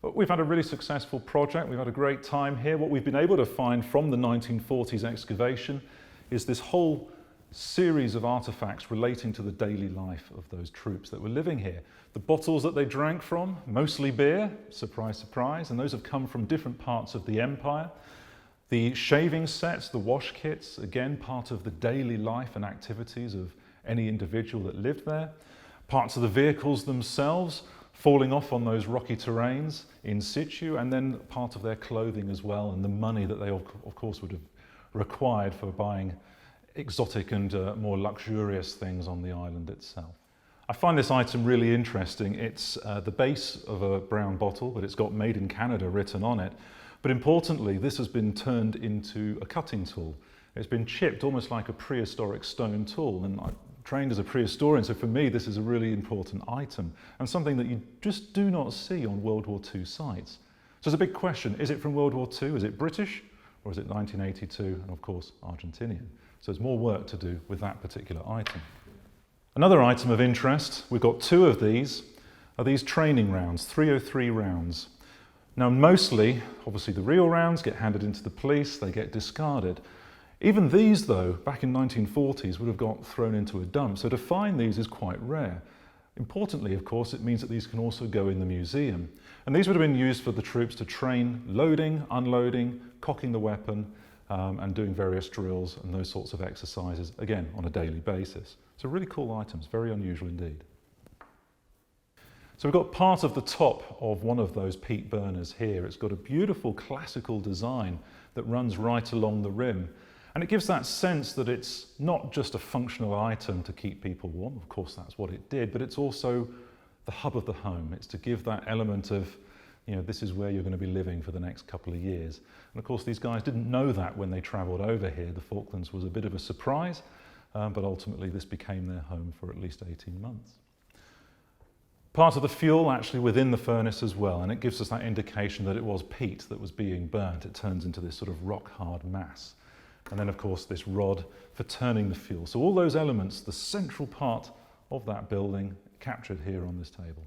We've had a really successful project. We've had a great time here. What we've been able to find from the 1940s excavation is this whole series of artefacts relating to the daily life of those troops that were living here. The bottles that they drank from, mostly beer, surprise, surprise, and those have come from different parts of the empire. The shaving sets, the wash kits, again, part of the daily life and activities of any individual that lived there. Parts of the vehicles themselves, falling off on those rocky terrains in situ, and then part of their clothing as well, and the money that they, of course, would have required for buying exotic and more luxurious things on the island itself. I find this item really interesting. It's the base of a brown bottle, but it's got "Made in Canada" written on it. But importantly, this has been turned into a cutting tool. It's been chipped almost like a prehistoric stone tool, and I trained as a prehistorian, so for me this is a really important item and something that you just do not see on World War II sites. So it's a big question: is it from World War II? Is it British? Or is it 1982? And of course, Argentinian. So there's more work to do with that particular item. Another item of interest, we've got two of these, are these training rounds, 303 rounds. Now mostly, obviously the real rounds get handed into the police, they get discarded. Even these though, back in 1940s, would have got thrown into a dump, so to find these is quite rare. Importantly, of course, it means that these can also go in the museum. And these would have been used for the troops to train loading, unloading, cocking the weapon, and doing various drills and those sorts of exercises, again, on a daily basis. So really cool items, very unusual indeed. So we've got part of the top of one of those peat burners here. It's got a beautiful classical design that runs right along the rim. And it gives that sense that it's not just a functional item to keep people warm, of course that's what it did, but it's also the hub of the home. It's to give that element of, you know, this is where you're going to be living for the next couple of years. And of course these guys didn't know that when they travelled over here. The Falklands was a bit of a surprise, but ultimately this became their home for at least 18 months. Part of the fuel actually within the furnace as well, and it gives us that indication that it was peat that was being burnt. It turns into this sort of rock-hard mass. And then of course this rod for turning the fuel. So all those elements, the central part of that building, captured here on this table.